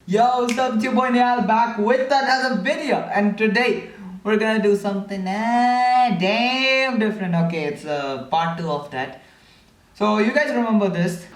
Yo, what's up? It's your boy Nihal back with another video, and today we're gonna do something damn different. Okay, it's part 2 of that. So you guys remember this?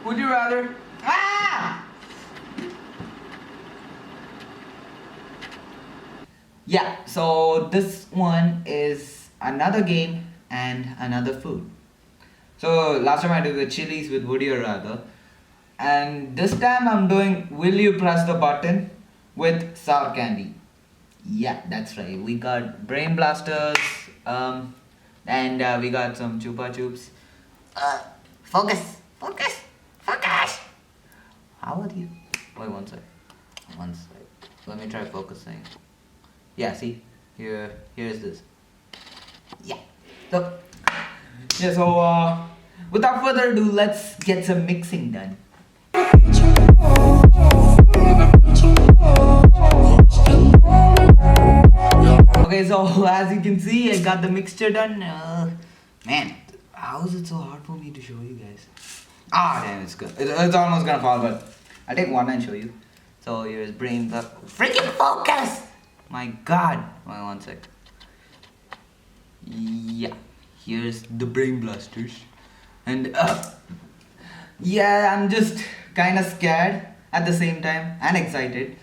Would you rather? Yeah, so this one is another game and another food. So last time I did the chilies with would you rather, and this time I'm doing will you press the button with sour candy. Yeah, that's right. We got brain blasters, and we got some chupa chups. Focus. How are you? Wait one sec. Let me try focusing. Yeah, see, here's this. Yeah. So without further ado, let's get some mixing done. Okay, so as you can see, I got the mixture done. Man, how is it so hard for me to show you guys? Damn, it's good. It's almost gonna fall, but I'll take one and show you. So here's brain. Freaking focus! My God! Wait one sec. Yeah, here's the brain blasters, and yeah, I'm just kind of scared at the same time and excited.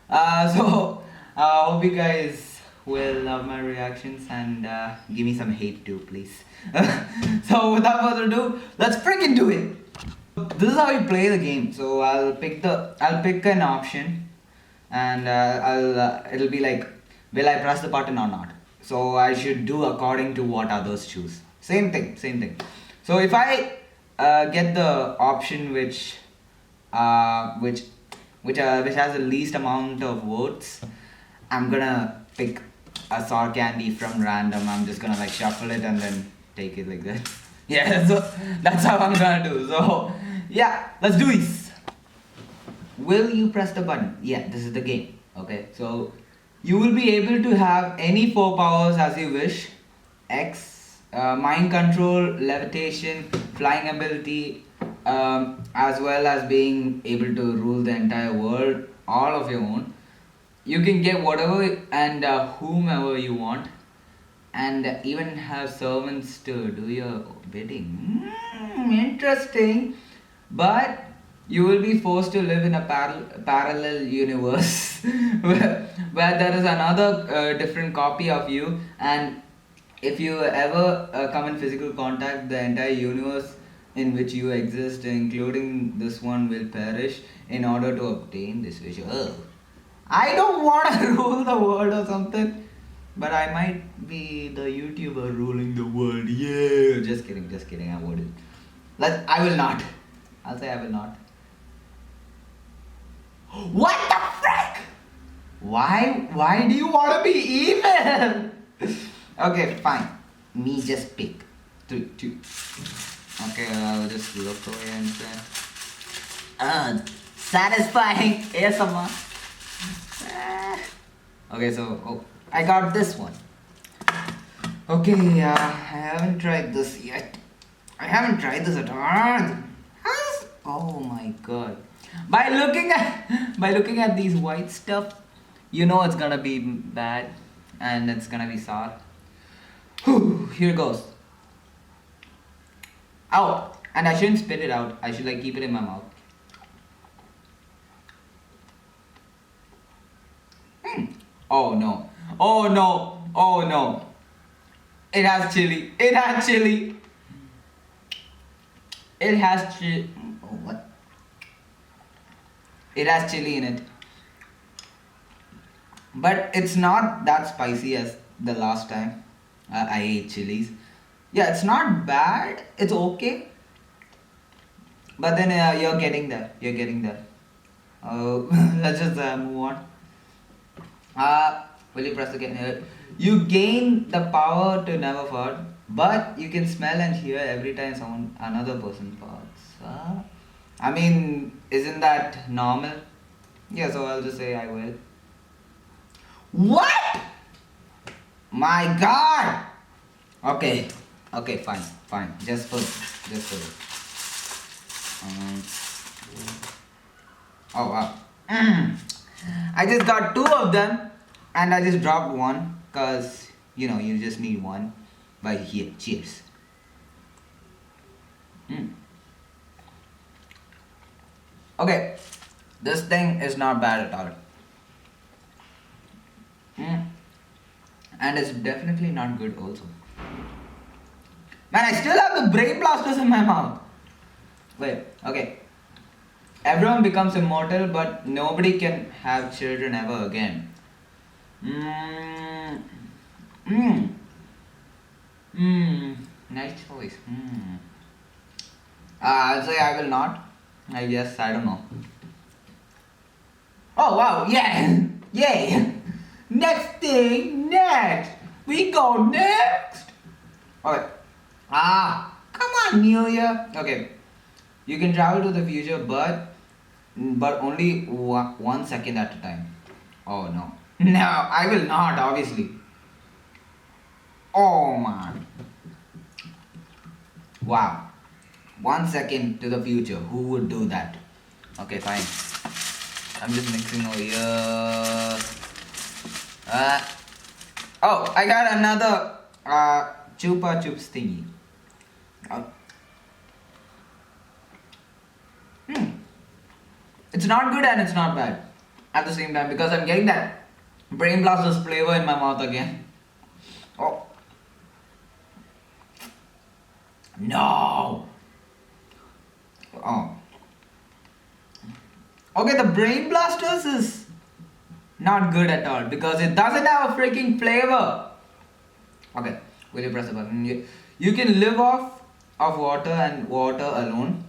So hope you guys will love my reactions and give me some hate too, please. So without further ado, let's freaking do it. This is how we play the game. So I'll pick an option, and it'll be like, will I press the button or not? So I should do according to what others choose. Same thing. So if I get the option which has the least amount of votes, I'm gonna pick a sour candy from random. I'm just gonna like shuffle it and then take it like that. Yeah, so that's how I'm gonna do. So yeah, let's do this. Will you press the button? Yeah, this is the game. Okay, so you will be able to have any 4 powers as you wish. X, mind control, levitation, flying ability, as well as being able to rule the entire world, all of your own. You can get whatever and whomever you want, and even have servants to do your bidding. Interesting. But you will be forced to live in a parallel universe where there is another different copy of you, and if you ever come in physical contact, the entire universe in which you exist, including this one, will perish in order to obtain this wish. I don't want to rule the world or something, but I might be the YouTuber ruling the world. Yeah, just kidding. I wouldn't. I will not. I'll say I will not. What the frick? Why do you want to be evil? Okay, fine. Me just pick. Two. Okay, I'll just look away and say, satisfying ASMR. Okay, so I got this one. Okay, I haven't tried this yet. I haven't tried this at all. Oh my God. By looking at these white stuff, you know it's gonna be bad and it's gonna be sour. Whew, here goes. Oh, and I shouldn't spit it out. I should like keep it in my mouth. Oh no. It has chili. Oh, what? It has chili in it. But it's not that spicy as the last time I ate chilies. Yeah, it's not bad. It's okay. But then you're getting there. Let's just move on. Will you press again? You gain the power to never fart, but you can smell and hear every time another person farts. I mean, isn't that normal? Yeah, so I'll just say I will. What? My God! Okay, fine. Just for it. Um, oh wow. I just got 2 of them and I just dropped one because you know you just need one. But here, cheers. Okay, this thing is not bad at all. And it's definitely not good also. Man, I still have the brain blasters in my mouth. Wait, okay. Everyone becomes immortal, but nobody can have children ever again. Nice choice. I'll say I will not. I guess, I don't know. Oh wow, yeah! Yay! Next thing, next! We go next! Okay. Come on, New Year. Okay. You can travel to the future, but only 1 second at a time. Oh no. No, I will not, obviously. Oh man. Wow. 1 second to the future. Who would do that? Okay, fine. I'm just mixing over here. Oh, I got another Chupa Chups thingy. It's not good and it's not bad at the same time because I'm getting that brain blasters flavor in my mouth again. Oh. No. Oh. Okay, the brain blasters is not good at all because it doesn't have a freaking flavor. Okay, will you press the button? You can live off of water and water alone,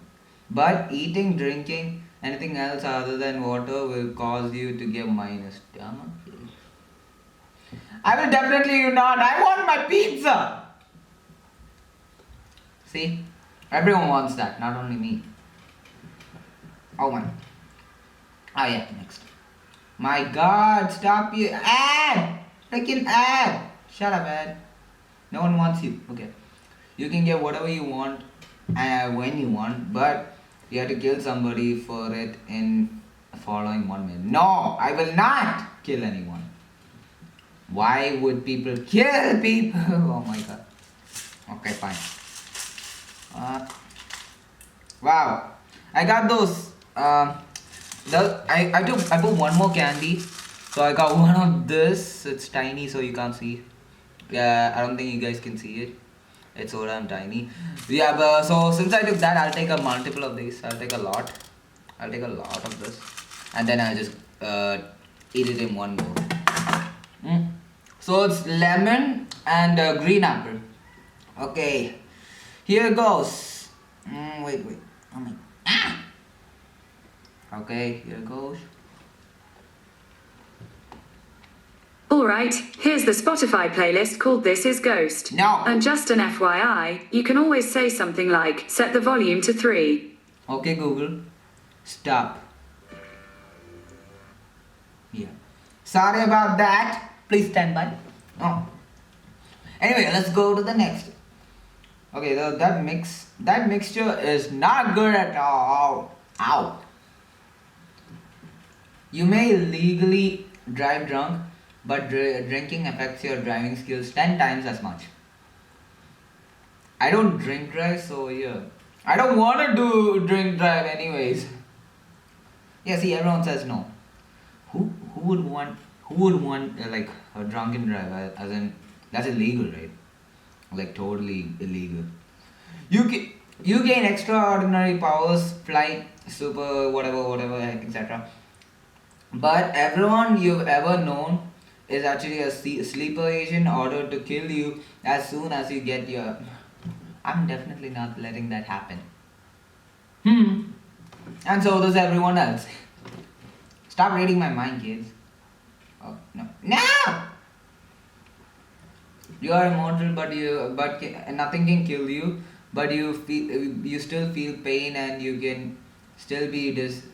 but eating, drinking, anything else other than water will cause you to get minus damage. I will definitely not. I want my pizza. See, everyone wants that, not only me. Oh man. Ah yeah, next. My God, stop you! Ad, freaking ad. Shut up, ad. No one wants you. Okay. You can get whatever you want when you want, but you have to kill somebody for it in following 1 minute. No, I will not kill anyone. Why would people kill people? Oh my God. Okay, fine. Wow, I got those. I put one more candy, so I got one of this. It's tiny, so you can't see. Yeah, I don't think you guys can see it. It's so damn tiny. Yeah, but so since I took that, I'll take a multiple of these. I'll take a lot. I'll take a lot of this, and then I'll just eat it in one go. So it's lemon and green apple. Okay, here goes. Wait. Oh my. Okay, here goes. Alright, here's the Spotify playlist called This Is Ghost. No. And just an FYI, you can always say something like, set the volume to 3. Okay, Google. Stop. Yeah. Sorry about that. Please stand by. Oh. Anyway, let's go to the next. Okay, that mixture is not good at all. Ow. You may legally drive drunk, but drinking affects your driving skills 10 times as much. I don't drink drive, so yeah. I don't want to do drink drive anyways. Yeah, see, everyone says no. Who would want like a drunken drive? As in, that's illegal, right? Like totally illegal. You gain extraordinary powers, flight, super, whatever, etc. But everyone you've ever known is actually a sleeper agent ordered to kill you as soon as you get your... I'm definitely not letting that happen. And so does everyone else. Stop reading my mind, kids. Oh, no. No! You are immortal, but nothing can kill you. But you still feel pain, and you can still be dismember.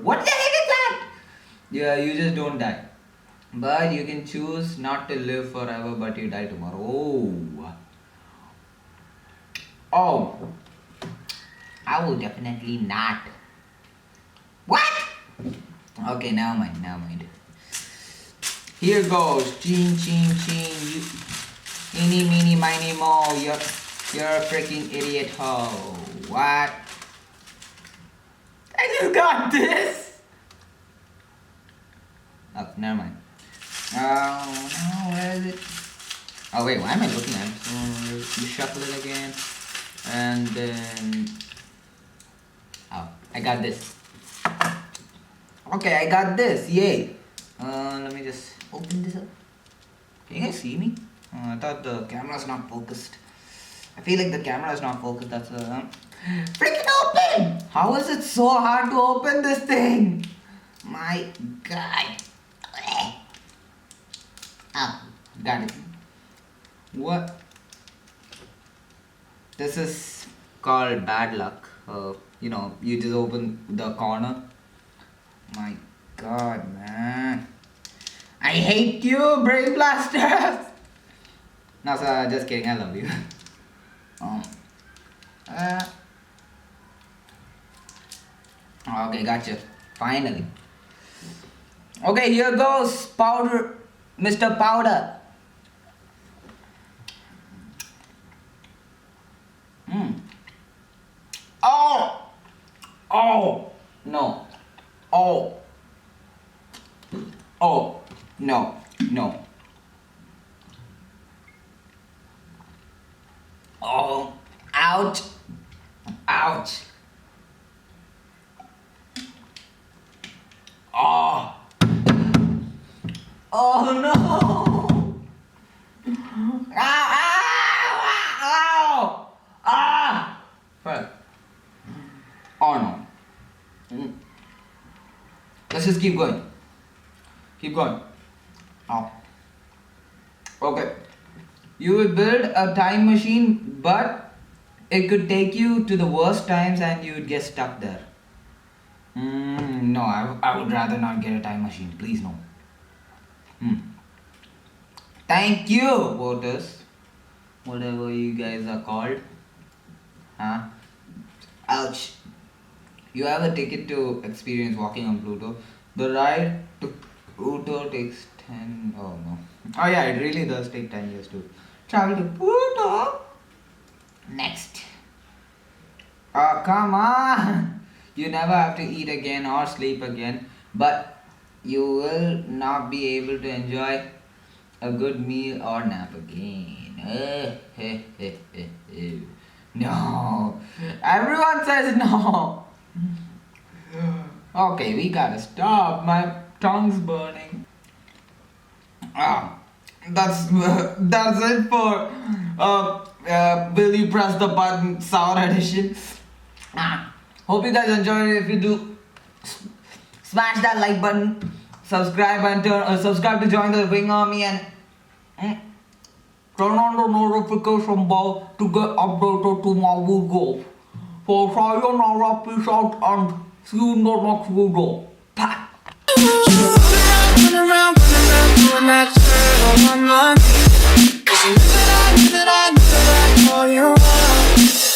What the heck is that? Yeah, you just don't die. But you can choose not to live forever, but you die tomorrow. Oh. Oh, I will definitely not. What? Okay, never mind, never mind. Here goes. Ching, ching, ching. You, eeny, meeny, miny, mo. You're a freaking idiot ho. What? I just got this. Oh, never mind. Oh, no, where is it? Oh, wait, why am I looking at it? So, you shuffle it again. And then... Oh, I got this. Okay, I got this. Yay. Let me just open this up. Can you guys see me? I thought the camera's not focused. I feel like the camera is not focused. That's freaking open! How is it so hard to open this thing? My God. Ah, got it. What? This is called bad luck. You know, you just open the corner. My God, man. I hate you, brain blasters! No, sir, just kidding. I love you. Okay, gotcha. Finally. Okay, here goes powder, Mr. Powder. Oh! Oh! No. Oh! Oh! No. No. Oh! Ouch! Ouch! Oh! Oh no! Ow! Ow! Ow! Ah! Fuck. Oh no. Let's just keep going. Keep going. Oh. Okay. You will build a time machine, but it could take you to the worst times and you would get stuck there. No, I would rather not get a time machine. Please, no. Thank you, voters. Whatever you guys are called. Huh? Ouch. You have a ticket to experience walking on Pluto. The ride to Pluto takes 10... Oh no. Oh yeah, it really does take 10 years to travel to Pluto. Next. Oh, come on. You never have to eat again or sleep again. But you will not be able to enjoy a good meal or nap again. No. Everyone says no. Okay, we gotta stop. My tongue's burning. That's it for will you press the button sour edition. Hope you guys enjoyed it. If you do, smash that like button, subscribe and subscribe to join the Wing Army, and turn on the notification bell to get updated to my videos. So sayonara, peace out, and see you in the next video. Bye. Run around, doing that shit on my mind. 'Cause you knew that I knew that I knew that I call you.